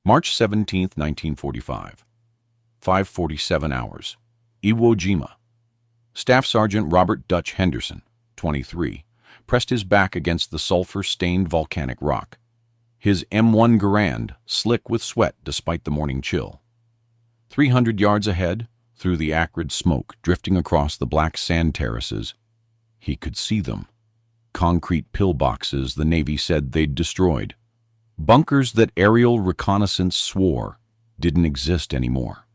March 17, 1945. 5:47 hours. Iwo Jima. Staff Sergeant Robert Dutch Henderson, 23, pressed his back against the sulfur-stained volcanic rock. His M1 Garand slick with sweat despite the morning chill. 300 yards ahead, through the acrid smoke drifting across the black sand terraces, he could see them. Concrete pillboxes the Navy said they'd destroyed. Bunkers that aerial reconnaissance swore didn't exist anymore.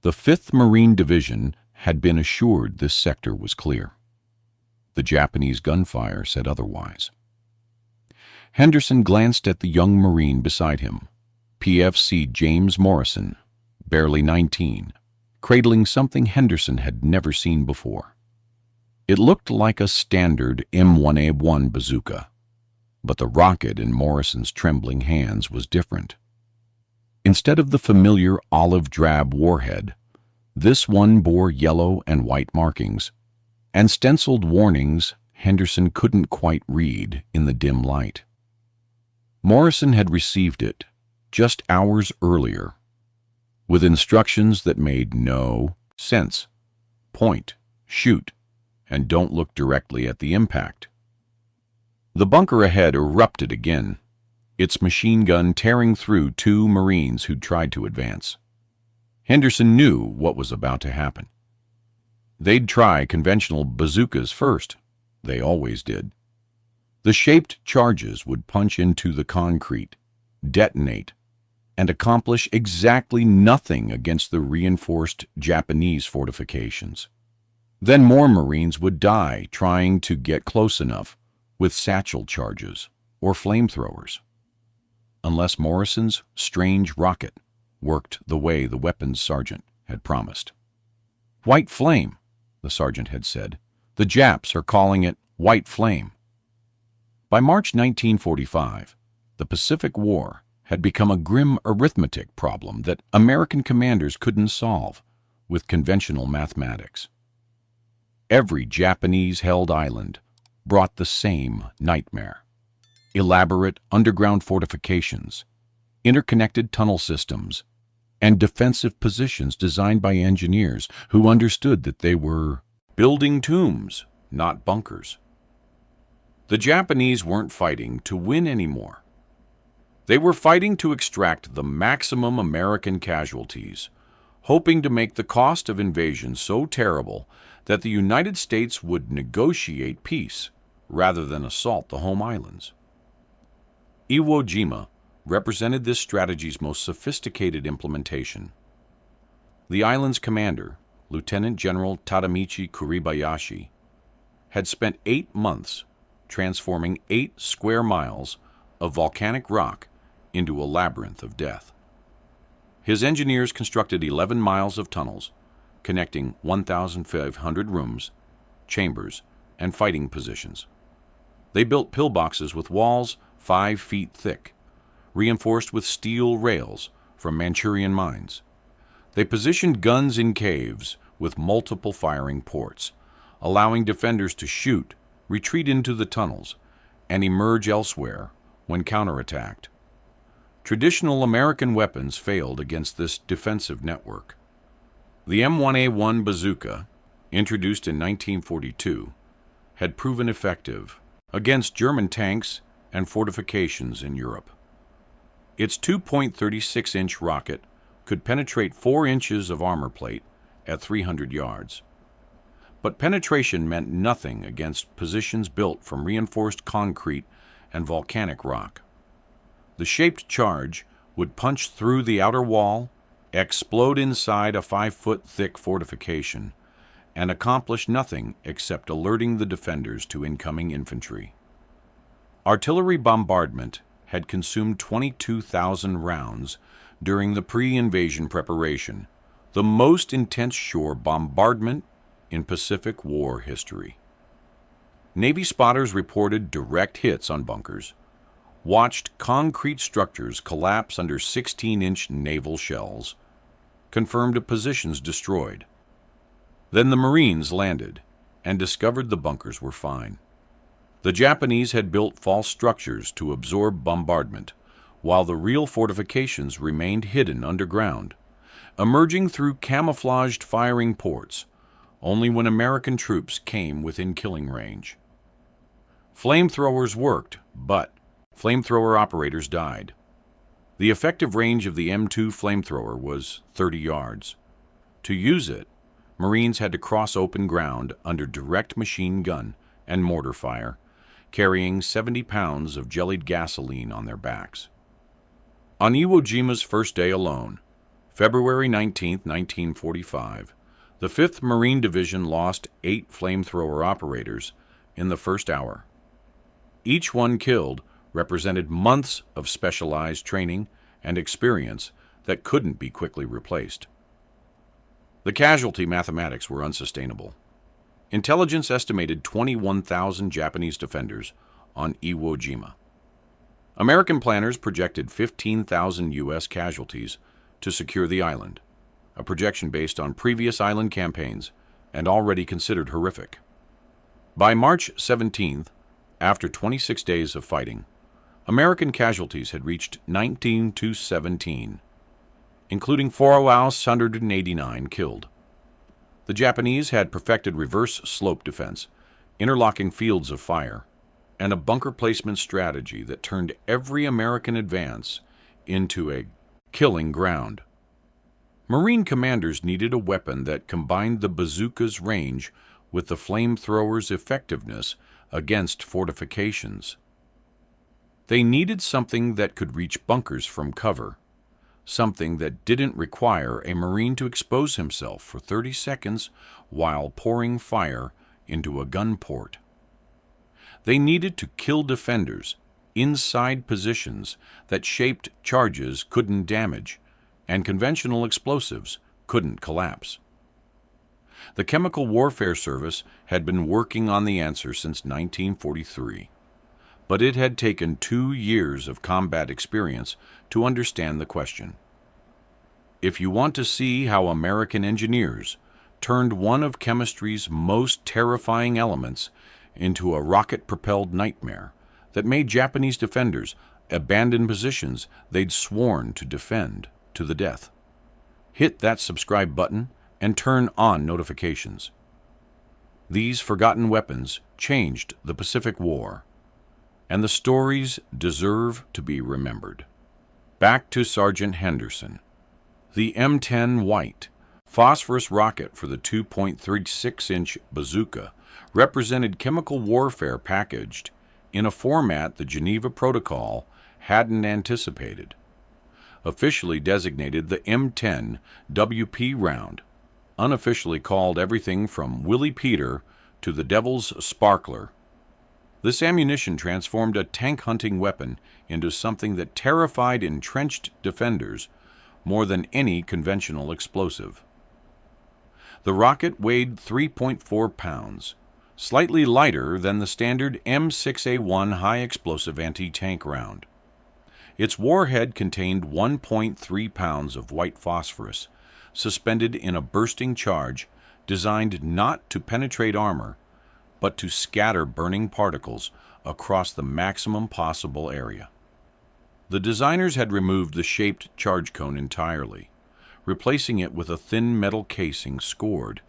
The 5th Marine Division had been assured this sector was clear. The Japanese gunfire said otherwise. Henderson glanced at the young Marine beside him, PFC James Morrison, barely 19, cradling something Henderson had never seen before. It looked like a standard M1A1 bazooka, but the rocket in Morrison's trembling hands was different. Instead of the familiar olive-drab warhead, this one bore yellow and white markings, and stenciled warnings Henderson couldn't quite read in the dim light. Morrison had received it just hours earlier, with instructions that made no sense. Point, shoot, and don't look directly at the impact. The bunker ahead erupted again, its machine gun tearing through 2 Marines who'd tried to advance. Henderson knew what was about to happen. They'd try conventional bazookas first. They always did. The shaped charges would punch into the concrete, detonate, and accomplish exactly nothing against the reinforced Japanese fortifications. Then more Marines would die trying to get close enough with satchel charges or flamethrowers. Unless Morrison's strange rocket worked the way the weapons sergeant had promised. White flame, the sergeant had said. The Japs are calling it white flame. By March 1945, the Pacific War had become a grim arithmetic problem that American commanders couldn't solve with conventional mathematics. Every Japanese-held island brought the same nightmare. Elaborate underground fortifications, interconnected tunnel systems, and defensive positions designed by engineers who understood that they were building tombs, not bunkers. The Japanese weren't fighting to win anymore. They were fighting to extract the maximum American casualties, hoping to make the cost of invasion so terrible that the United States would negotiate peace rather than assault the home islands. Iwo Jima represented this strategy's most sophisticated implementation. The island's commander, Lieutenant General Tadamichi Kuribayashi, had spent 8 months transforming 8 square miles of volcanic rock into a labyrinth of death. His engineers constructed 11 miles of tunnels, connecting 1,500 rooms, chambers, and fighting positions. They built pillboxes with walls 5 feet thick, reinforced with steel rails from Manchurian mines. They positioned guns in caves with multiple firing ports, allowing defenders to shoot, retreat into the tunnels, and emerge elsewhere when counterattacked. Traditional American weapons failed against this defensive network. The M1A1 bazooka, introduced in 1942, had proven effective against German tanks and fortifications in Europe. Its 2.36-inch rocket could penetrate 4 inches of armor plate at 300 yards. But penetration meant nothing against positions built from reinforced concrete and volcanic rock. The shaped charge would punch through the outer wall, explode inside a 5-foot-thick fortification, and accomplish nothing except alerting the defenders to incoming infantry. Artillery bombardment had consumed 22,000 rounds during the pre-invasion preparation, the most intense shore bombardment in Pacific War history. Navy spotters reported direct hits on bunkers, watched concrete structures collapse under 16-inch naval shells, confirmed positions destroyed. Then the Marines landed and discovered the bunkers were fine. The Japanese had built false structures to absorb bombardment, while the real fortifications remained hidden underground, emerging through camouflaged firing ports only when American troops came within killing range. Flamethrowers worked, but flamethrower operators died. The effective range of the M2 flamethrower was 30 yards. To use it, Marines had to cross open ground under direct machine gun and mortar fire, carrying 70 pounds of jellied gasoline on their backs. On Iwo Jima's first day alone, February 19, 1945, the 5th Marine Division lost 8 flamethrower operators in the first hour. Each one killed represented months of specialized training and experience that couldn't be quickly replaced. The casualty mathematics were unsustainable. Intelligence estimated 21,000 Japanese defenders on Iwo Jima. American planners projected 15,000 U.S. casualties to secure the island, a projection based on previous island campaigns and already considered horrific. By March 17th, after 26 days of fighting, American casualties had reached 19 to 17, including 4,189 killed. The Japanese had perfected reverse slope defense, interlocking fields of fire, and a bunker placement strategy that turned every American advance into a killing ground. Marine commanders needed a weapon that combined the bazooka's range with the flamethrower's effectiveness against fortifications. They needed something that could reach bunkers from cover, something that didn't require a Marine to expose himself for 30 seconds while pouring fire into a gun port. They needed to kill defenders inside positions that shaped charges couldn't damage and conventional explosives couldn't collapse. The Chemical Warfare Service had been working on the answer since 1943, but it had taken 2 years of combat experience to understand the question. If you want to see how American engineers turned one of chemistry's most terrifying elements into a rocket-propelled nightmare that made Japanese defenders abandon positions they'd sworn to defend to the death, hit that subscribe button and turn on notifications. These forgotten weapons changed the Pacific War, and the stories deserve to be remembered. Back to Sergeant Henderson. The M10 White, phosphorus rocket for the 2.36-inch bazooka, represented chemical warfare packaged in a format the Geneva Protocol hadn't anticipated. Officially designated the M10 WP round, unofficially called everything from Willie Peter to the Devil's Sparkler. This ammunition transformed a tank-hunting weapon into something that terrified entrenched defenders more than any conventional explosive. The rocket weighed 3.4 pounds, slightly lighter than the standard M6A1 high-explosive anti-tank round. Its warhead contained 1.3 pounds of white phosphorus, suspended in a bursting charge designed not to penetrate armor, but to scatter burning particles across the maximum possible area. The designers had removed the shaped charge cone entirely, replacing it with a thin metal casing scored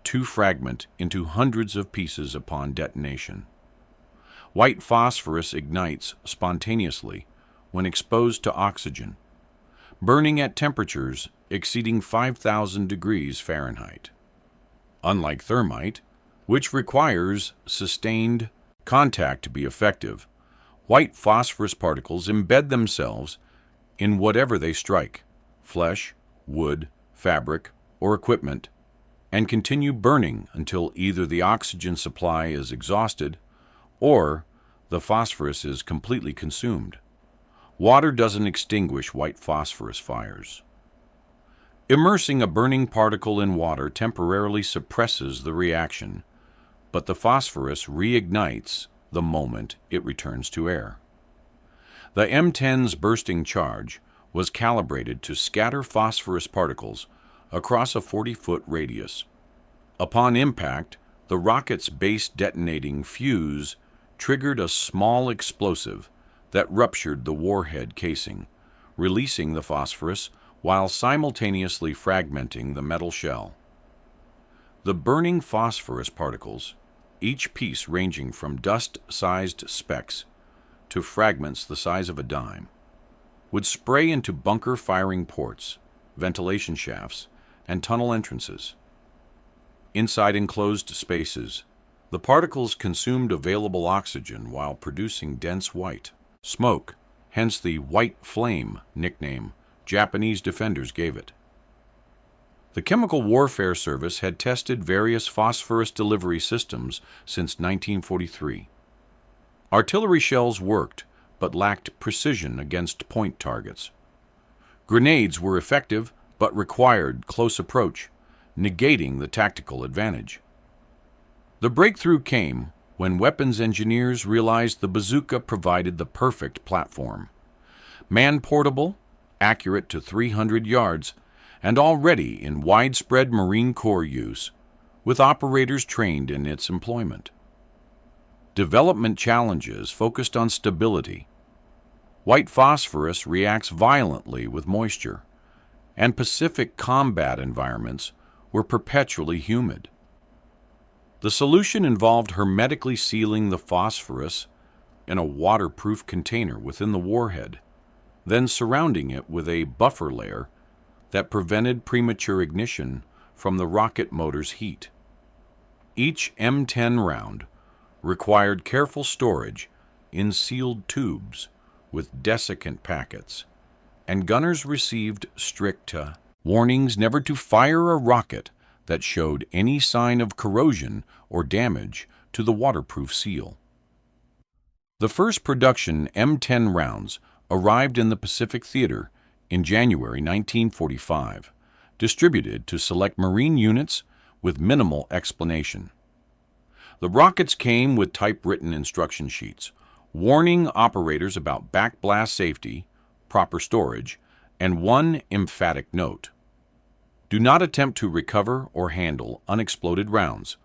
to fragment into hundreds of pieces upon detonation. White phosphorus ignites spontaneously when exposed to oxygen, burning at temperatures exceeding 5,000 degrees Fahrenheit. Unlike thermite, which requires sustained contact to be effective, white phosphorus particles embed themselves in whatever they strike, flesh, wood, fabric, or equipment, and continue burning until either the oxygen supply is exhausted or the phosphorus is completely consumed. Water doesn't extinguish white phosphorus fires. Immersing a burning particle in water temporarily suppresses the reaction, but the phosphorus reignites the moment it returns to air. The M10's bursting charge was calibrated to scatter phosphorus particles across a 40-foot radius. Upon impact, the rocket's base detonating fuse triggered a small explosive that ruptured the warhead casing, releasing the phosphorus while simultaneously fragmenting the metal shell. The burning phosphorus particles, each piece ranging from dust-sized specks to fragments the size of a dime, would spray into bunker firing ports, ventilation shafts, and tunnel entrances. Inside enclosed spaces, the particles consumed available oxygen while producing dense white smoke, hence the white flame nickname Japanese defenders gave it. The Chemical Warfare Service had tested various phosphorus delivery systems since 1943. Artillery shells worked, but lacked precision against point targets. Grenades were effective, but required close approach, negating the tactical advantage. The breakthrough came when weapons engineers realized the bazooka provided the perfect platform. Man-portable, accurate to 300 yards, and already in widespread Marine Corps use, with operators trained in its employment. Development challenges focused on stability. White phosphorus reacts violently with moisture, and Pacific combat environments were perpetually humid. The solution involved hermetically sealing the phosphorus in a waterproof container within the warhead, then surrounding it with a buffer layer that prevented premature ignition from the rocket motor's heat. Each M10 round required careful storage in sealed tubes with desiccant packets, and gunners received strict warnings never to fire a rocket that showed any sign of corrosion or damage to the waterproof seal. The first production M10 rounds arrived in the Pacific Theater in January 1945, distributed to select Marine units with minimal explanation. The rockets came with typewritten instruction sheets, warning operators about backblast safety, proper storage, and one emphatic note: do not attempt to recover or handle unexploded rounds.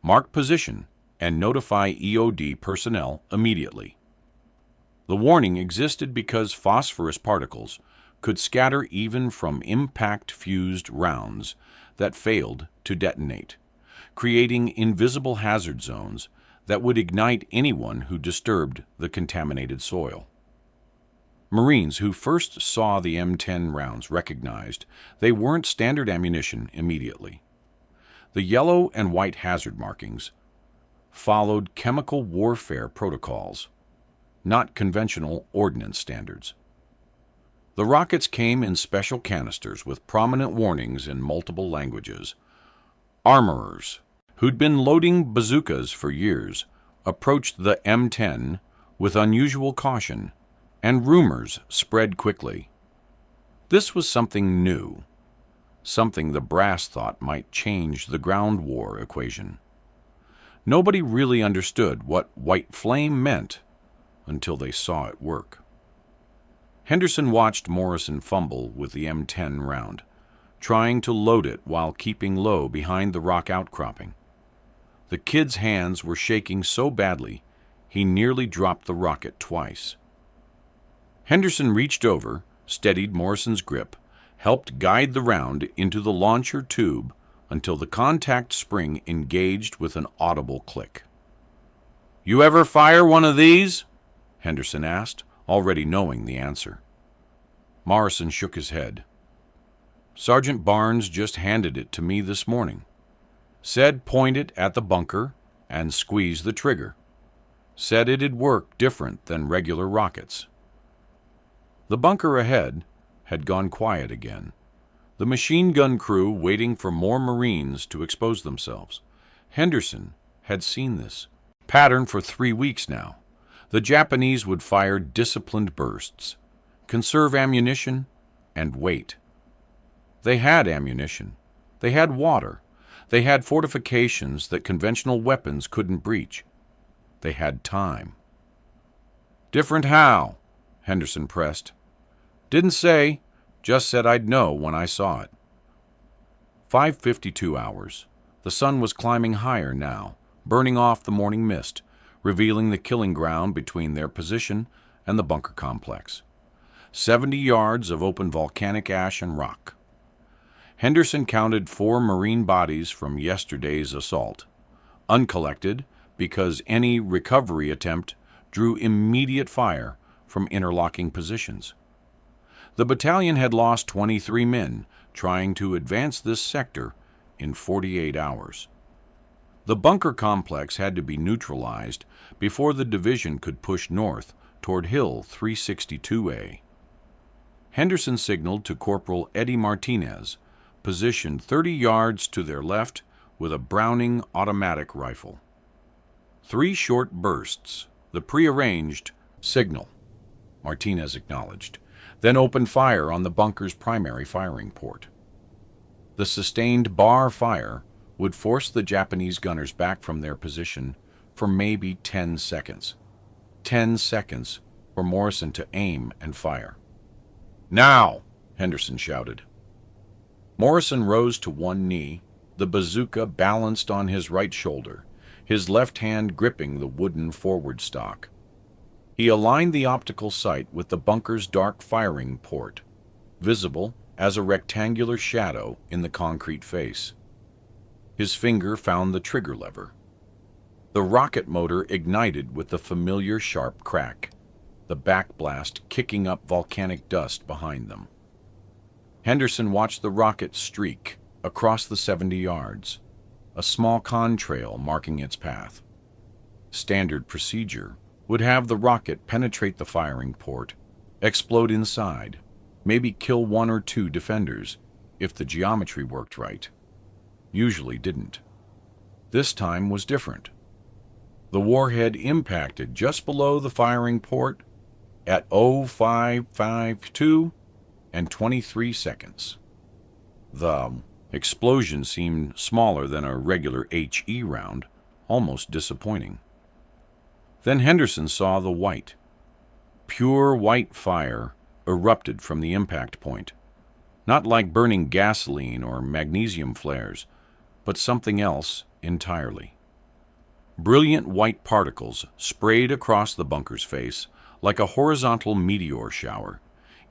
Mark position and notify EOD personnel immediately. The warning existed because phosphorus particles could scatter even from impact-fused rounds that failed to detonate, creating invisible hazard zones that would ignite anyone who disturbed the contaminated soil. Marines who first saw the M10 rounds recognized they weren't standard ammunition immediately. The yellow and white hazard markings followed chemical warfare protocols, not conventional ordnance standards. The rockets came in special canisters with prominent warnings in multiple languages. Armorers, who'd been loading bazookas for years, approached the M10 with unusual caution, and rumors spread quickly. This was something new, something the brass thought might change the ground war equation. Nobody really understood what white flame meant until they saw it work. Henderson watched Morrison fumble with the M10 round, trying to load it while keeping low behind the rock outcropping. The kid's hands were shaking so badly he nearly dropped the rocket twice. Henderson reached over, steadied Morrison's grip, helped guide the round into the launcher tube until the contact spring engaged with an audible click. "You ever fire one of these?" Henderson asked, already knowing the answer. Morrison shook his head. "Sergeant Barnes just handed it to me this morning. Said point it at the bunker and squeeze the trigger. Said it'd work different than regular rockets." The bunker ahead had gone quiet again, the machine gun crew waiting for more Marines to expose themselves. Henderson had seen this pattern for 3 weeks now. The Japanese would fire disciplined bursts, conserve ammunition, and wait. They had ammunition. They had water. They had fortifications that conventional weapons couldn't breach. They had time. "Different how?" Henderson pressed. "Didn't say, just said I'd know when I saw it." 5:52 hours. The sun was climbing higher now, burning off the morning mist, revealing the killing ground between their position and the bunker complex. 70 yards of open volcanic ash and rock. Henderson counted 4 Marine bodies from yesterday's assault, uncollected because any recovery attempt drew immediate fire from interlocking positions. The battalion had lost 23 men trying to advance this sector in 48 hours. The bunker complex had to be neutralized before the division could push north toward Hill 362A. Henderson signaled to Corporal Eddie Martinez, positioned 30 yards to their left with a Browning automatic rifle. 3 short bursts, the prearranged signal, Martinez acknowledged, then opened fire on the bunker's primary firing port. The sustained bar fire would force the Japanese gunners back from their position for maybe 10 seconds. 10 seconds for Morrison to aim and fire. "Now!" Henderson shouted. Morrison rose to one knee, the bazooka balanced on his right shoulder, his left hand gripping the wooden forward stock. He aligned the optical sight with the bunker's dark firing port, visible as a rectangular shadow in the concrete face. His finger found the trigger lever. The rocket motor ignited with the familiar sharp crack, the backblast kicking up volcanic dust behind them. Henderson watched the rocket streak across the 70 yards, a small contrail marking its path. Standard procedure would have the rocket penetrate the firing port, explode inside, maybe kill 1 or 2 defenders if the geometry worked right. Usually didn't. This time was different. The warhead impacted just below the firing port at 0552 and 23 seconds. The explosion seemed smaller than a regular HE round, almost disappointing. Then Henderson saw the white. Pure white fire erupted from the impact point, not like burning gasoline or magnesium flares, but something else entirely. Brilliant white particles sprayed across the bunker's face like a horizontal meteor shower,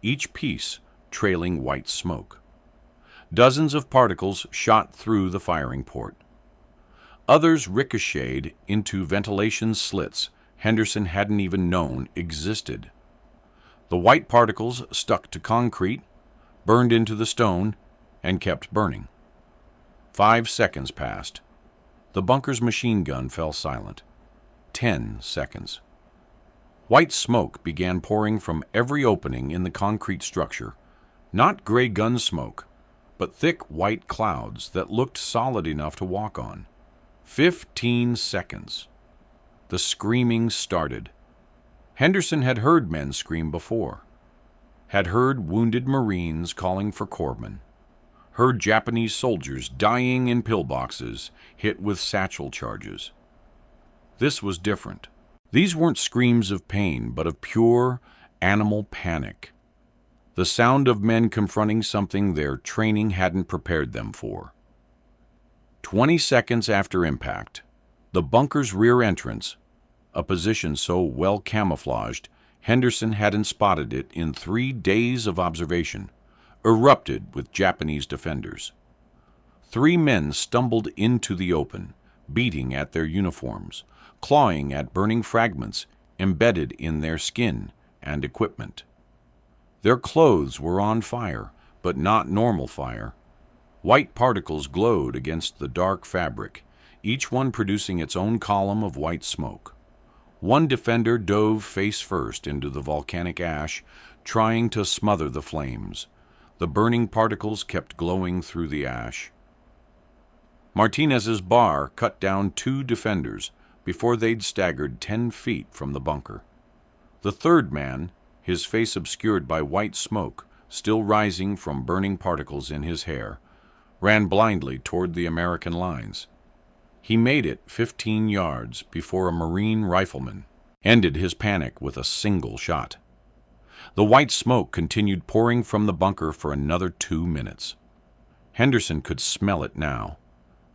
each piece trailing white smoke. Dozens of particles shot through the firing port. Others ricocheted into ventilation slits Henderson hadn't even known existed. The white particles stuck to concrete, burned into the stone, and kept burning. 5 seconds passed. The bunker's machine gun fell silent. 10 seconds. White smoke began pouring from every opening in the concrete structure, not gray gun smoke, but thick white clouds that looked solid enough to walk on. 15 seconds. The screaming started. Henderson had heard men scream before, had heard wounded Marines calling for corpsmen, heard Japanese soldiers dying in pillboxes, hit with satchel charges. This was different. These weren't screams of pain, but of pure animal panic. The sound of men confronting something their training hadn't prepared them for. 20 seconds after impact, the bunker's rear entrance, a position so well camouflaged Henderson hadn't spotted it in 3 days of observation, erupted with Japanese defenders. 3 men stumbled into the open, beating at their uniforms, clawing at burning fragments embedded in their skin and equipment. Their clothes were on fire, but not normal fire. White particles glowed against the dark fabric, each one producing its own column of white smoke. One defender dove face first into the volcanic ash, trying to smother the flames. The burning particles kept glowing through the ash. Martinez's bar cut down 2 defenders before they'd staggered 10 feet from the bunker. The third man, his face obscured by white smoke still rising from burning particles in his hair, ran blindly toward the American lines. He made it 15 yards before a Marine rifleman ended his panic with a single shot. The white smoke continued pouring from the bunker for another 2 minutes. Henderson could smell it now,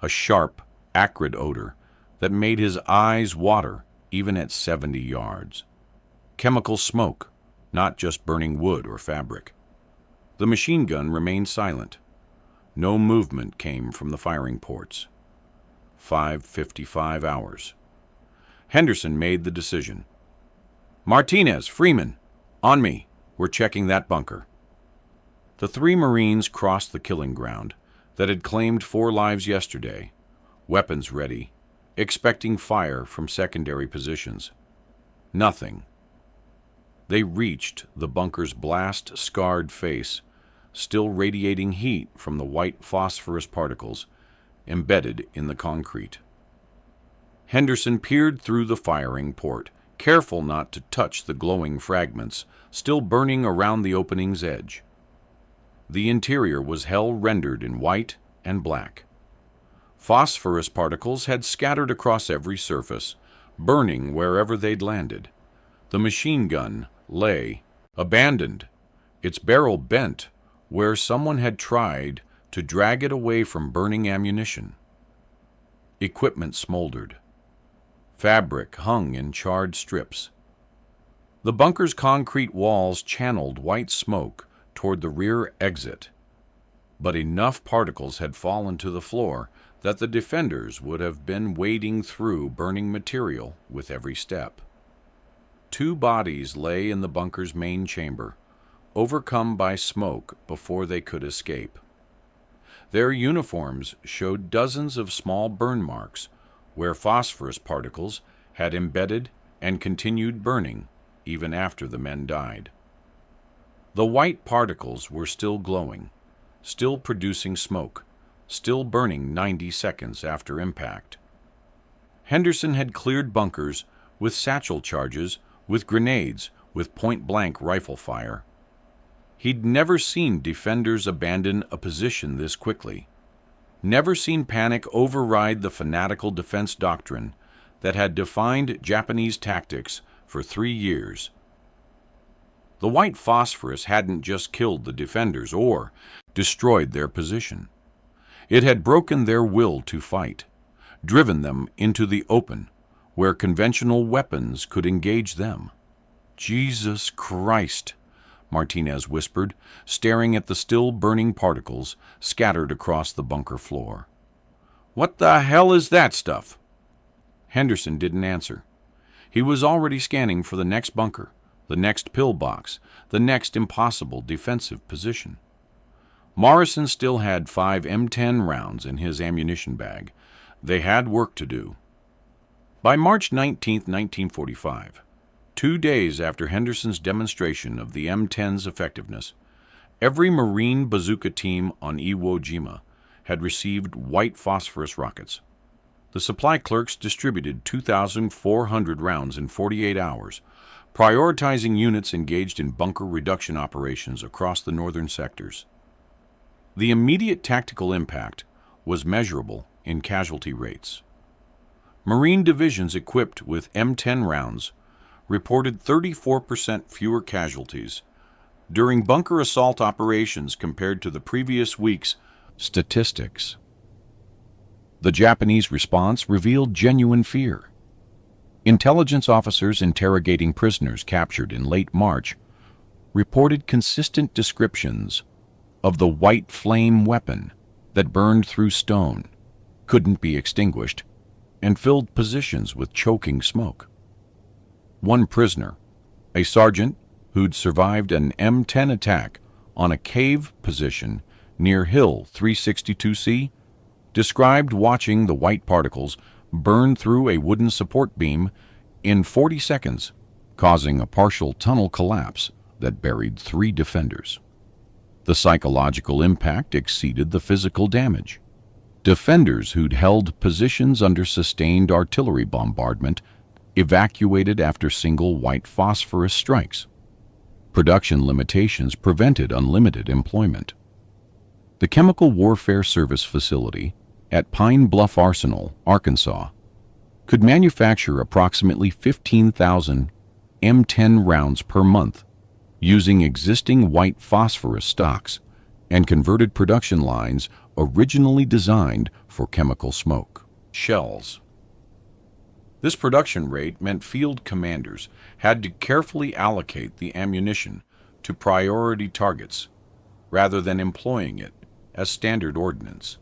a sharp, acrid odor that made his eyes water even at 70 yards. Chemical smoke, not just burning wood or fabric. The machine gun remained silent. No movement came from the firing ports. 5:55 hours. Henderson made the decision. "Martinez, Freeman, on me. We're checking that bunker." The three Marines crossed the killing ground that had claimed 4 lives yesterday, weapons ready, expecting fire from secondary positions. Nothing. They reached the bunker's blast-scarred face, still radiating heat from the white phosphorus particles embedded in the concrete. Henderson peered through the firing port, careful not to touch the glowing fragments still burning around the opening's edge. The interior was hell-rendered in white and black. Phosphorus particles had scattered across every surface, burning wherever they'd landed. The machine gun lay, abandoned, its barrel bent where someone had tried to drag it away from burning ammunition. Equipment smoldered. Fabric hung in charred strips. The bunker's concrete walls channeled white smoke toward the rear exit, but enough particles had fallen to the floor that the defenders would have been wading through burning material with every step. 2 bodies lay in the bunker's main chamber, overcome by smoke before they could escape. Their uniforms showed dozens of small burn marks where phosphorus particles had embedded and continued burning even after the men died. The white particles were still glowing, still producing smoke, still burning 90 seconds after impact. Henderson had cleared bunkers with satchel charges, with grenades, with point-blank rifle fire. He'd never seen defenders abandon a position this quickly, never seen panic override the fanatical defense doctrine that had defined Japanese tactics for 3 years. The white phosphorus hadn't just killed the defenders or destroyed their position. It had broken their will to fight, driven them into the open, where conventional weapons could engage them. "Jesus Christ," Martinez whispered, staring at the still burning particles scattered across the bunker floor. "What the hell is that stuff?" Henderson didn't answer. He was already scanning for the next bunker, the next pillbox, the next impossible defensive position. Morrison still had 5 M10 rounds in his ammunition bag. They had work to do. By March 19, 1945, 2 days after Henderson's demonstration of the M10's effectiveness, every Marine bazooka team on Iwo Jima had received white phosphorus rockets. The supply clerks distributed 2,400 rounds in 48 hours, prioritizing units engaged in bunker reduction operations across the northern sectors. The immediate tactical impact was measurable in casualty rates. Marine divisions equipped with M10 rounds reported 34% fewer casualties during bunker assault operations compared to the previous week's statistics. The Japanese response revealed genuine fear. Intelligence officers interrogating prisoners captured in late March reported consistent descriptions of the white flame weapon that burned through stone, couldn't be extinguished, and filled positions with choking smoke. One prisoner, a sergeant who'd survived an M10 attack on a cave position near Hill 362C, described watching the white particles burn through a wooden support beam in 40 seconds, causing a partial tunnel collapse that buried 3 defenders. The psychological impact exceeded the physical damage. Defenders who'd held positions under sustained artillery bombardment evacuated after single white phosphorus strikes. Production limitations prevented unlimited employment. The Chemical Warfare Service facility at Pine Bluff Arsenal, Arkansas, could manufacture approximately 15,000 M10 rounds per month using existing white phosphorus stocks and converted production lines originally designed for chemical smoke shells. This production rate meant field commanders had to carefully allocate the ammunition to priority targets rather than employing it as standard ordnance.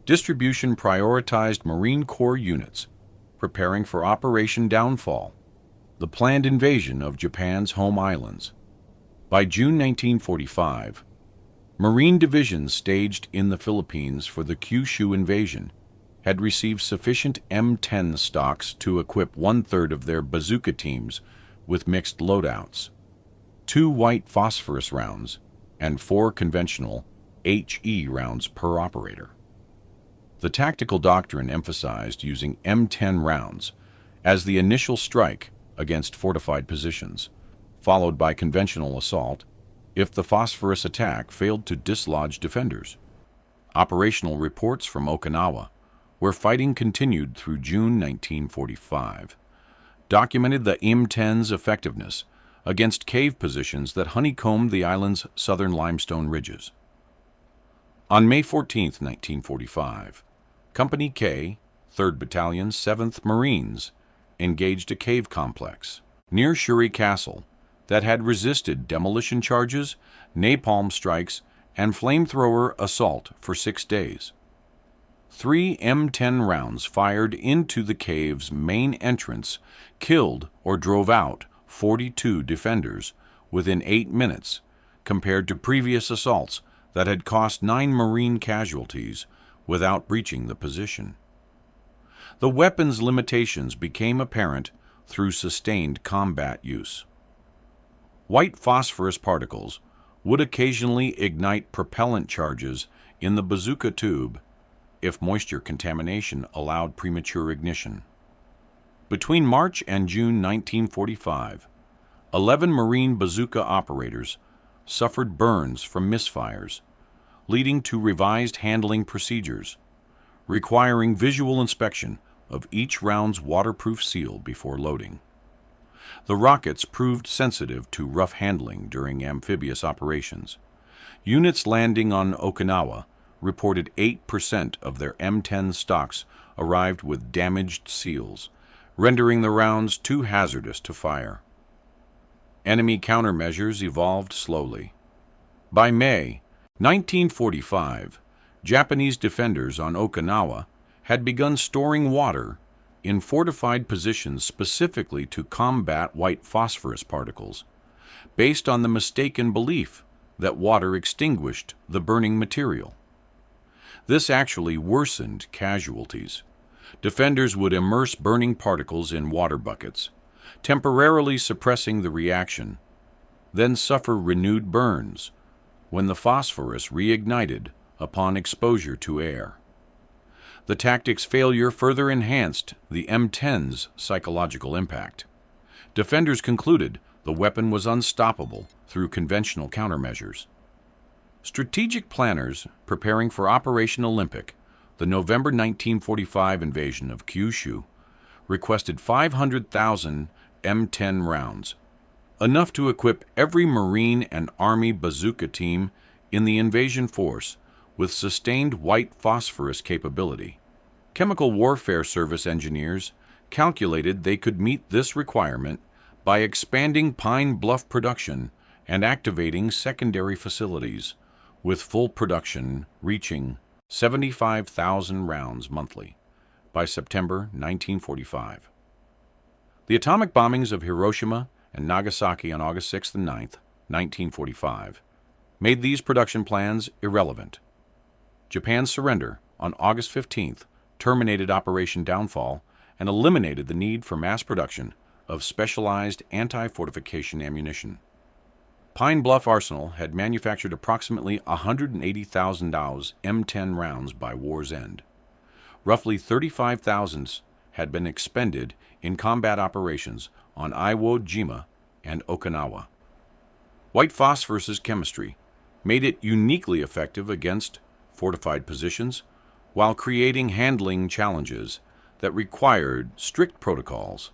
Distribution prioritized Marine Corps units preparing for Operation Downfall, the planned invasion of Japan's home islands. By June 1945, Marine divisions staged in the Philippines for the Kyushu invasion had received sufficient M10 stocks to equip one-third of their bazooka teams with mixed loadouts, 2 white phosphorus rounds, and 4 conventional HE rounds per operator. The tactical doctrine emphasized using M10 rounds as the initial strike against fortified positions, followed by conventional assault if the phosphorus attack failed to dislodge defenders. Operational reports from Okinawa, where fighting continued through June 1945, documented the M10's effectiveness against cave positions that honeycombed the island's southern limestone ridges. On May 14, 1945, Company K, 3rd Battalion, 7th Marines, engaged a cave complex near Shuri Castle that had resisted demolition charges, napalm strikes, and flamethrower assault for 6 days. 3 M10 rounds fired into the cave's main entrance killed or drove out 42 defenders within 8 minutes, compared to previous assaults that had cost 9 Marine casualties without breaching the position. The weapon's limitations became apparent through sustained combat use. White phosphorus particles would occasionally ignite propellant charges in the bazooka tube if moisture contamination allowed premature ignition. Between March and June 1945, 11 Marine bazooka operators suffered burns from misfires, leading to revised handling procedures, requiring visual inspection of each round's waterproof seal before loading. The rockets proved sensitive to rough handling during amphibious operations. Units landing on Okinawa reported 8% of their M10 stocks arrived with damaged seals, rendering the rounds too hazardous to fire. Enemy countermeasures evolved slowly. By May 1945, Japanese defenders on Okinawa had begun storing water in fortified positions specifically to combat white phosphorus particles, based on the mistaken belief that water extinguished the burning material. This actually worsened casualties. Defenders would immerse burning particles in water buckets, temporarily suppressing the reaction, then suffer renewed burns when the phosphorus reignited upon exposure to air. The tactic's failure further enhanced the M10's psychological impact. Defenders concluded the weapon was unstoppable through conventional countermeasures. Strategic planners preparing for Operation Olympic, the November 1945 invasion of Kyushu, requested 500,000 M10 rounds, enough to equip every Marine and Army bazooka team in the invasion force with sustained white phosphorus capability. Chemical Warfare Service engineers calculated they could meet this requirement by expanding Pine Bluff production and activating secondary facilities, with full production reaching 75,000 rounds monthly by September 1945. The atomic bombings of Hiroshima and Nagasaki on August 6th and 9th, 1945, made these production plans irrelevant. Japan's surrender on August 15th terminated Operation Downfall and eliminated the need for mass production of specialized anti-fortification ammunition. Pine Bluff Arsenal had manufactured approximately 180,000 M10 rounds by war's end. Roughly 35,000 had been expended in combat operations on Iwo Jima and Okinawa. White phosphorus's chemistry made it uniquely effective against fortified positions while creating handling challenges that required strict protocols.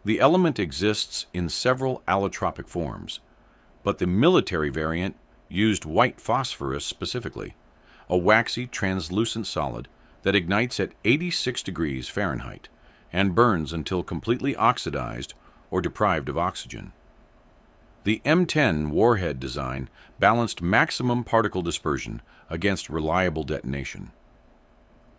The element exists in several allotropic forms, but the military variant used white phosphorus specifically, a waxy, translucent solid that ignites at 86 degrees Fahrenheit and burns until completely oxidized or deprived of oxygen. The M10 warhead design balanced maximum particle dispersion against reliable detonation.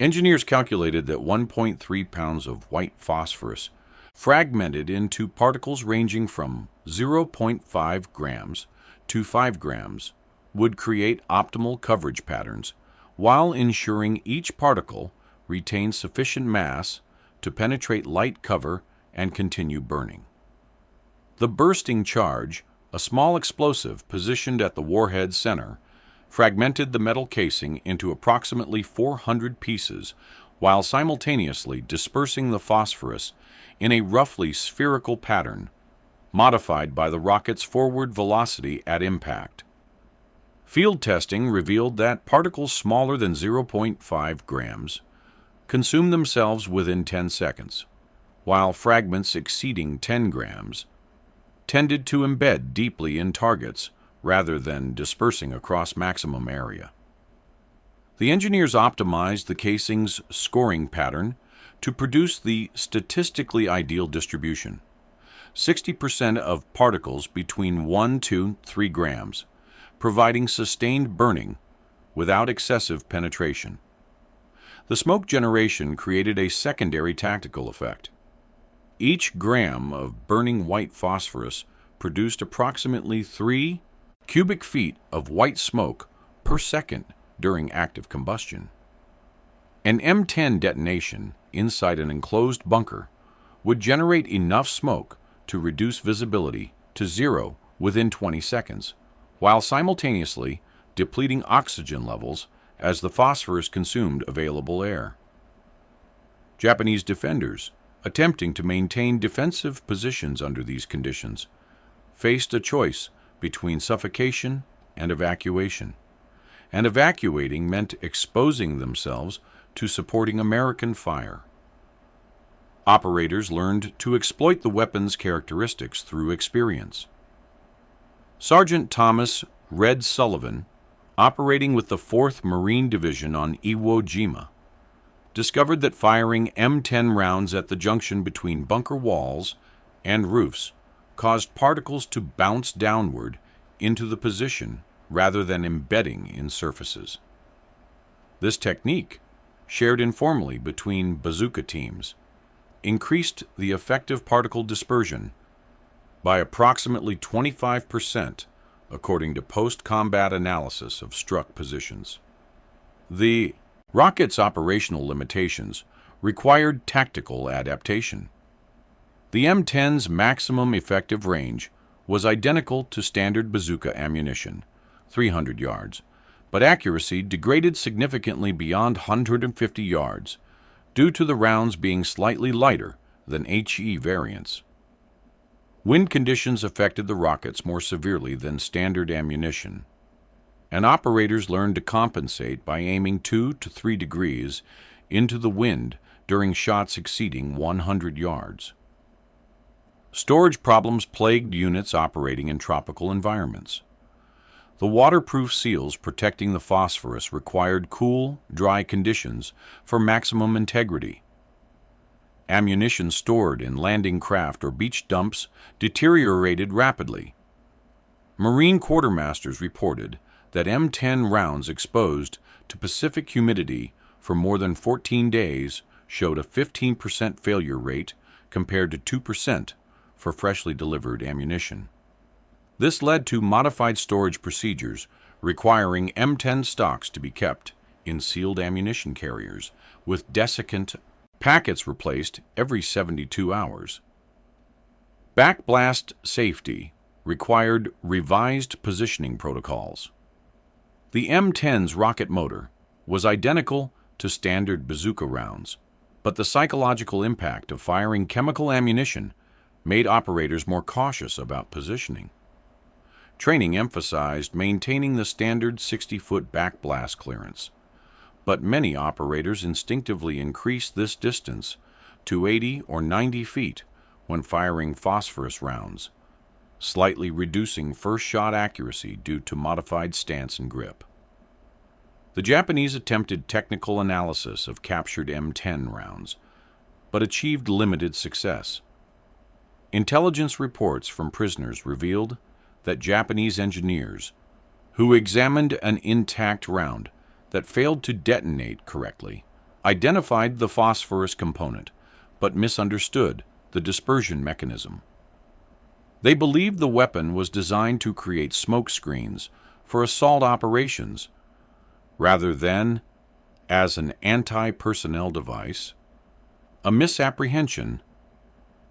Engineers calculated that 1.3 pounds of white phosphorus, fragmented into particles ranging from 0.5 grams to 5 grams, would create optimal coverage patterns while ensuring each particle retains sufficient mass to penetrate light cover and continue burning. The bursting charge, a small explosive positioned at the warhead's center, fragmented the metal casing into approximately 400 pieces while simultaneously dispersing the phosphorus in a roughly spherical pattern, modified by the rocket's forward velocity at impact. Field testing revealed that particles smaller than 0.5 grams consume themselves within 10 seconds, while fragments exceeding 10 grams tended to embed deeply in targets rather than dispersing across maximum area. The engineers optimized the casing's scoring pattern to produce the statistically ideal distribution: 60% of particles between 1 to 3 grams, providing sustained burning without excessive penetration. The smoke generation created a secondary tactical effect. Each gram of burning white phosphorus produced approximately 3 cubic feet of white smoke per second during active combustion. An M10 detonation inside an enclosed bunker would generate enough smoke to reduce visibility to 0 within 20 seconds, while simultaneously depleting oxygen levels as the phosphorus consumed available air. Japanese defenders, attempting to maintain defensive positions under these conditions, faced a choice between suffocation and evacuation, and evacuating meant exposing themselves to supporting American fire. Operators learned to exploit the weapon's characteristics through experience. Sergeant Thomas "Red" Sullivan, operating with the 4th Marine Division on Iwo Jima, discovered that firing M10 rounds at the junction between bunker walls and roofs caused particles to bounce downward into the position rather than embedding in surfaces. This technique, shared informally between bazooka teams, increased the effective particle dispersion by approximately 25%, according to post-combat analysis of struck positions. The rocket's operational limitations required tactical adaptation. The M10's maximum effective range was identical to standard bazooka ammunition, 300 yards, but accuracy degraded significantly beyond 150 yards due to the rounds being slightly lighter than HE variants. Wind conditions affected the rockets more severely than standard ammunition, and operators learned to compensate by aiming 2 to 3 degrees into the wind during shots exceeding 100 yards. Storage problems plagued units operating in tropical environments. The waterproof seals protecting the phosphorus required cool, dry conditions for maximum integrity. Ammunition stored in landing craft or beach dumps deteriorated rapidly. Marine quartermasters reported that M10 rounds exposed to Pacific humidity for more than 14 days showed a 15% failure rate compared to 2% for freshly delivered ammunition. This led to modified storage procedures requiring M10 stocks to be kept in sealed ammunition carriers with desiccant packets replaced every 72 hours. Backblast safety required revised positioning protocols. The M10's rocket motor was identical to standard bazooka rounds, but the psychological impact of firing chemical ammunition made operators more cautious about positioning. Training emphasized maintaining the standard 60-foot backblast clearance, but many operators instinctively increased this distance to 80 or 90 feet when firing phosphorus rounds, slightly reducing first shot accuracy due to modified stance and grip. The Japanese attempted technical analysis of captured M10 rounds, but achieved limited success. Intelligence reports from prisoners revealed that Japanese engineers, who examined an intact round that failed to detonate correctly, identified the phosphorus component, but misunderstood the dispersion mechanism. They believed the weapon was designed to create smoke screens for assault operations, rather than as an anti-personnel device, a misapprehension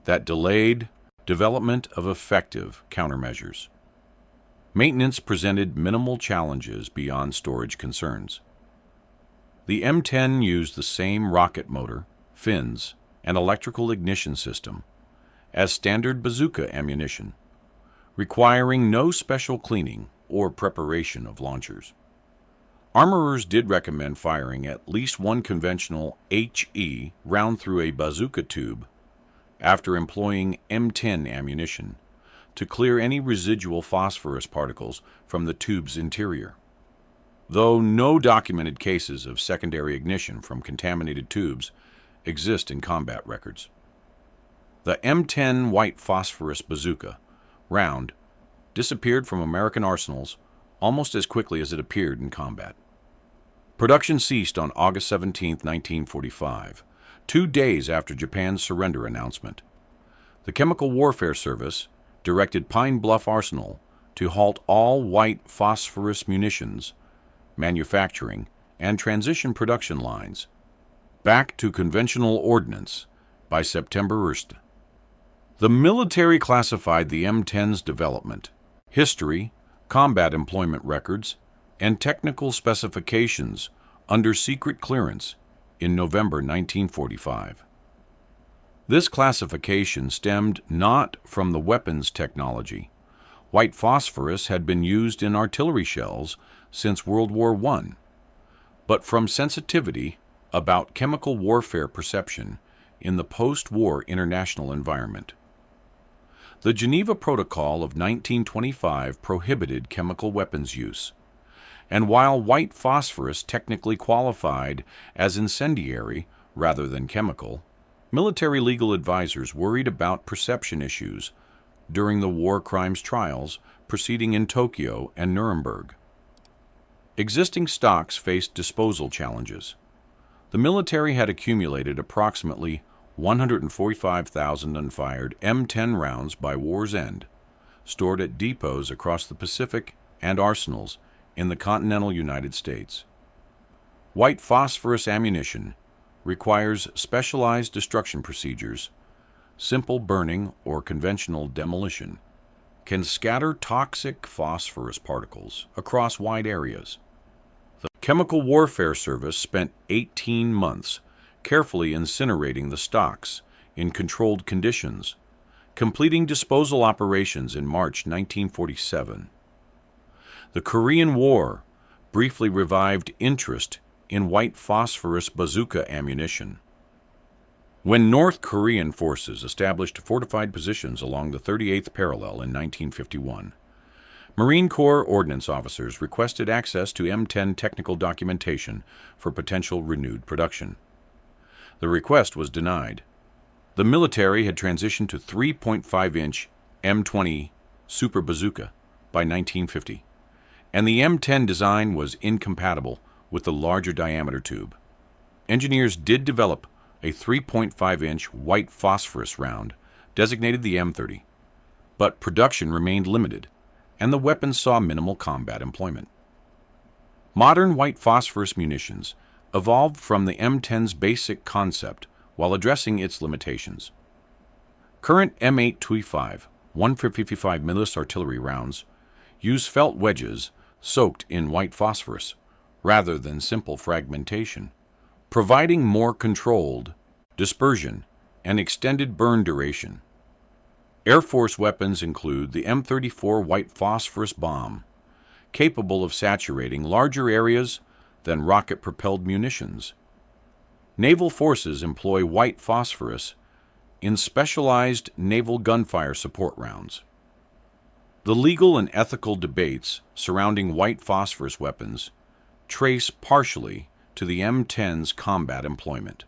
that delayed development of effective countermeasures. Maintenance presented minimal challenges beyond storage concerns. The M10 used the same rocket motor, fins, and electrical ignition system as standard bazooka ammunition, requiring no special cleaning or preparation of launchers. Armorers did recommend firing at least one conventional HE round through a bazooka tube after employing M10 ammunition to clear any residual phosphorus particles from the tube's interior. Though no documented cases of secondary ignition from contaminated tubes exist in combat records. The M10 white phosphorus bazooka round disappeared from American arsenals almost as quickly as it appeared in combat. Production ceased on August 17, 1945, 2 days after Japan's surrender announcement. The Chemical Warfare Service directed Pine Bluff Arsenal to halt all white phosphorus munitions manufacturing and transition production lines back to conventional ordnance by September 1st. The military classified the M10's development, history, combat employment records, and technical specifications under secret clearance in November 1945. This classification stemmed not from the weapons technology. White phosphorus had been used in artillery shells since World War I, but from sensitivity about chemical warfare perception in the post-war international environment. The Geneva Protocol of 1925 prohibited chemical weapons use, and while white phosphorus technically qualified as incendiary rather than chemical, military legal advisors worried about perception issues during the war crimes trials proceeding in Tokyo and Nuremberg. Existing stocks faced disposal challenges. The military had accumulated approximately 145,000 unfired M10 rounds by war's end, stored at depots across the Pacific and arsenals in the continental United States. White phosphorus ammunition requires specialized destruction procedures. Simple burning or conventional demolition can scatter toxic phosphorus particles across wide areas. The Chemical Warfare Service spent 18 months carefully incinerating the stocks in controlled conditions, completing disposal operations in March 1947. The Korean War briefly revived interest in white phosphorus bazooka ammunition. When North Korean forces established fortified positions along the 38th parallel in 1951, Marine Corps Ordnance officers requested access to M10 technical documentation for potential renewed production. The request was denied. The military had transitioned to 3.5-inch M20 Super Bazooka by 1950, and the M10 design was incompatible with the larger diameter tube. Engineers did develop a 3.5-inch white phosphorus round, designated the M30, but production remained limited, and the weapon saw minimal combat employment. Modern white phosphorus munitions evolved from the M10's basic concept while addressing its limitations. Current M8 TWI-5 155 mm artillery rounds use felt wedges soaked in white phosphorus rather than simple fragmentation, providing more controlled dispersion and extended burn duration. Air Force weapons include the M34 white phosphorus bomb, capable of saturating larger areas than rocket-propelled munitions. Naval forces employ white phosphorus in specialized naval gunfire support rounds. The legal and ethical debates surrounding white phosphorus weapons trace partially to the M10's combat employment.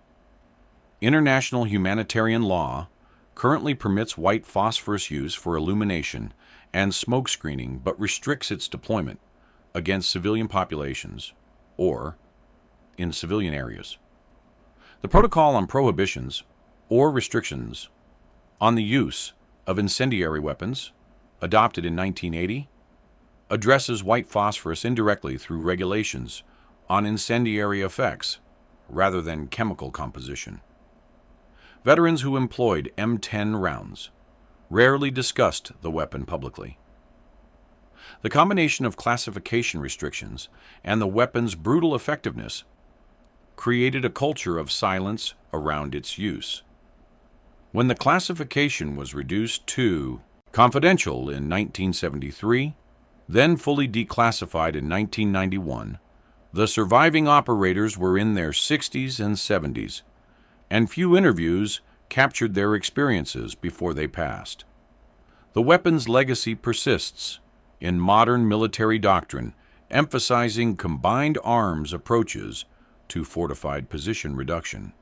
International humanitarian law currently permits white phosphorus use for illumination and smoke screening but restricts its deployment against civilian populations or in civilian areas. The Protocol on Prohibitions or Restrictions on the Use of Incendiary Weapons, adopted in 1980, addresses white phosphorus indirectly through regulations on incendiary effects rather than chemical composition. Veterans who employed M10 rounds rarely discussed the weapon publicly. The combination of classification restrictions and the weapon's brutal effectiveness created a culture of silence around its use. When the classification was reduced to confidential in 1973, then fully declassified in 1991, the surviving operators were in their 60s and 70s, and few interviews captured their experiences before they passed. The weapon's legacy persists in modern military doctrine, emphasizing combined arms approaches to fortified position reduction.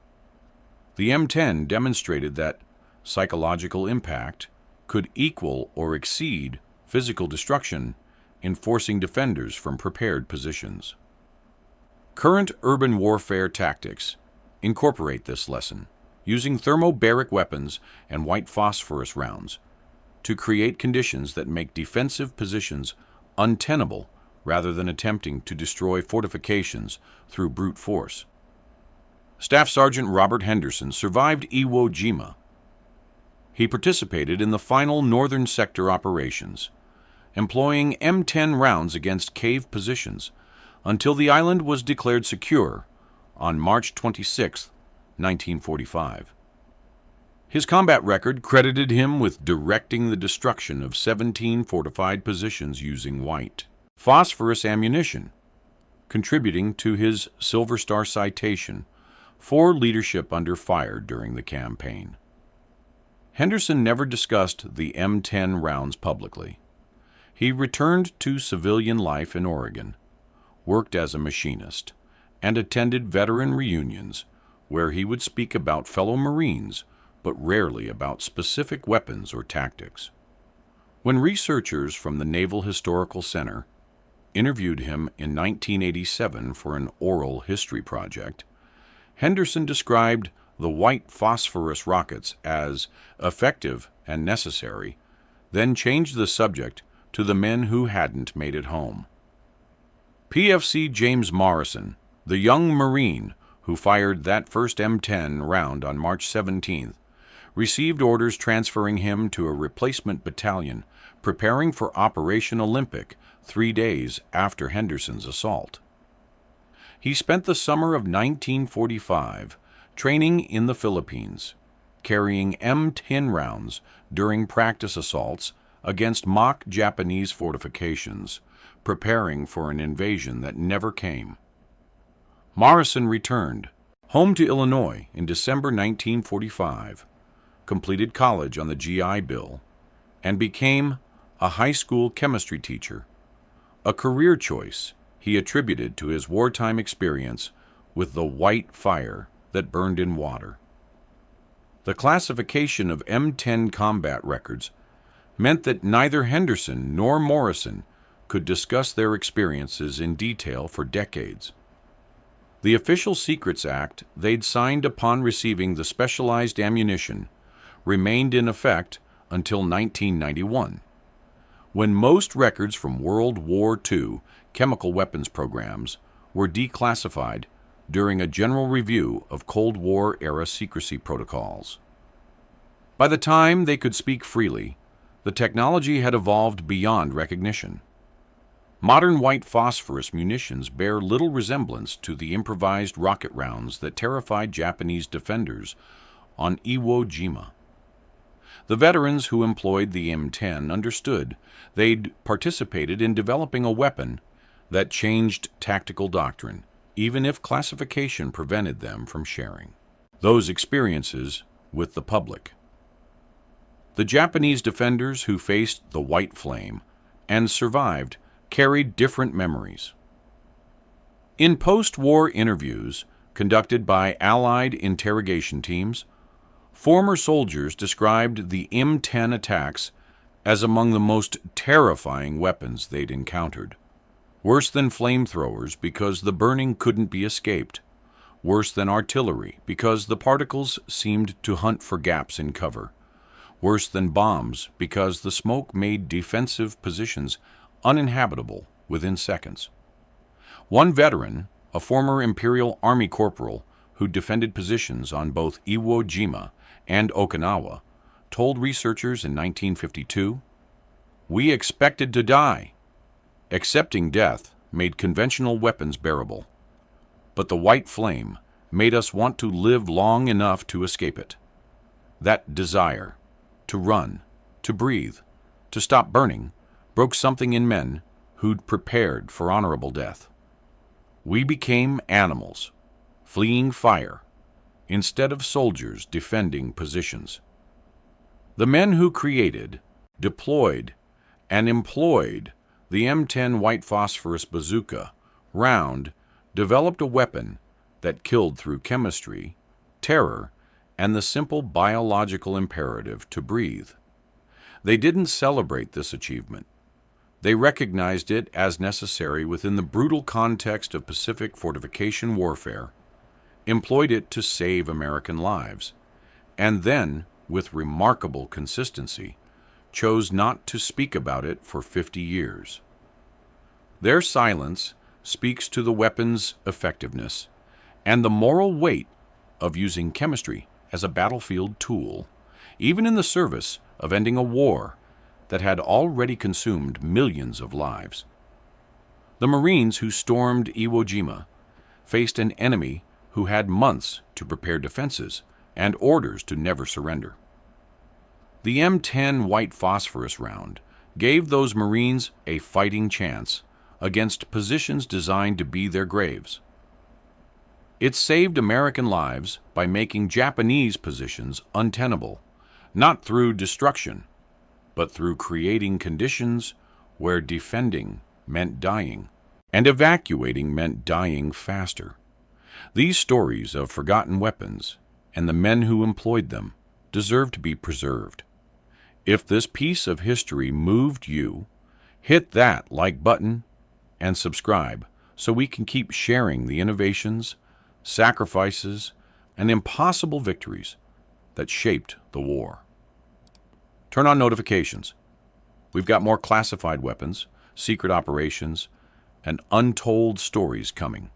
The M10 demonstrated that psychological impact could equal or exceed physical destruction in forcing defenders from prepared positions. Current urban warfare tactics incorporate this lesson, using thermobaric weapons and white phosphorus rounds to create conditions that make defensive positions untenable rather than attempting to destroy fortifications through brute force. Staff Sergeant Robert Henderson survived Iwo Jima. He participated in the final northern sector operations, employing M10 rounds against cave positions until the island was declared secure on March 26, 1945. His combat record credited him with directing the destruction of 17 fortified positions using white phosphorus ammunition, contributing to his Silver Star citation for leadership under fire during the campaign. Henderson never discussed the M10 rounds publicly. He returned to civilian life in Oregon, worked as a machinist, and attended veteran reunions where he would speak about fellow Marines, but rarely about specific weapons or tactics. When researchers from the Naval Historical Center interviewed him in 1987 for an oral history project, Henderson described the white phosphorus rockets as effective and necessary, then changed the subject to the men who hadn't made it home. PFC James Morrison, the young Marine who fired that first M10 round on March 17th, received orders transferring him to a replacement battalion preparing for Operation Olympic 3 days after Henderson's assault. He spent the summer of 1945 training in the Philippines, carrying M10 rounds during practice assaults against mock Japanese fortifications, preparing for an invasion that never came. Morrison returned home to Illinois in December 1945, completed college on the GI Bill, and became a high school chemistry teacher, a career choice he attributed to his wartime experience with the white fire that burned in water. The classification of M10 combat records meant that neither Henderson nor Morrison could discuss their experiences in detail for decades. The Official Secrets Act they'd signed upon receiving the specialized ammunition remained in effect until 1991, when most records from World War II chemical weapons programs were declassified during a general review of Cold War-era secrecy protocols. By the time they could speak freely, the technology had evolved beyond recognition. Modern white phosphorus munitions bear little resemblance to the improvised rocket rounds that terrified Japanese defenders on Iwo Jima. The veterans who employed the M10 understood they'd participated in developing a weapon that changed tactical doctrine, even if classification prevented them from sharing those experiences with the public. The Japanese defenders who faced the white flame and survived carried different memories. In post-war interviews, conducted by Allied interrogation teams, former soldiers described the M10 attacks as among the most terrifying weapons they'd encountered. Worse than flamethrowers because the burning couldn't be escaped. Worse than artillery because the particles seemed to hunt for gaps in cover. Worse than bombs because the smoke made defensive positions uninhabitable within seconds. One veteran, a former Imperial Army corporal who defended positions on both Iwo Jima and Okinawa, told researchers in 1952, "We expected to die. Accepting death made conventional weapons bearable, but the white flame made us want to live long enough to escape it. That desire, to run, to breathe, to stop burning, broke something in men who'd prepared for honorable death. We became animals, fleeing fire, instead of soldiers defending positions." The men who created, deployed, and employed the M10 white phosphorus bazooka round developed a weapon that killed through chemistry, terror, and the simple biological imperative to breathe. They didn't celebrate this achievement. They recognized it as necessary within the brutal context of Pacific fortification warfare, employed it to save American lives, and then, with remarkable consistency, chose not to speak about it for 50 years. Their silence speaks to the weapon's effectiveness and the moral weight of using chemistry as a battlefield tool, even in the service of ending a war that had already consumed millions of lives. The Marines who stormed Iwo Jima faced an enemy who had months to prepare defenses and orders to never surrender. The M10 white phosphorus round gave those Marines a fighting chance against positions designed to be their graves. It saved American lives by making Japanese positions untenable, not through destruction, but through creating conditions where defending meant dying, and evacuating meant dying faster. These stories of forgotten weapons and the men who employed them deserve to be preserved. If this piece of history moved you, hit that like button and subscribe so we can keep sharing the innovations, sacrifices, and impossible victories that shaped the war. Turn on notifications. We've got more classified weapons, secret operations, and untold stories coming.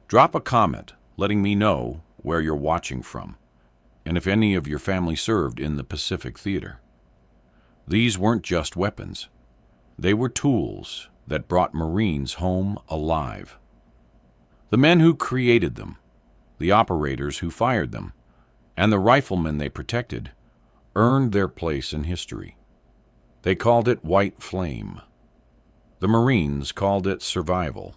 Drop a comment letting me know where you're watching from, and if any of your family served in the Pacific Theater. These weren't just weapons. They were tools that brought Marines home alive. The men who created them, the operators who fired them, and the riflemen they protected earned their place in history. They called it white flame. The Marines called it survival.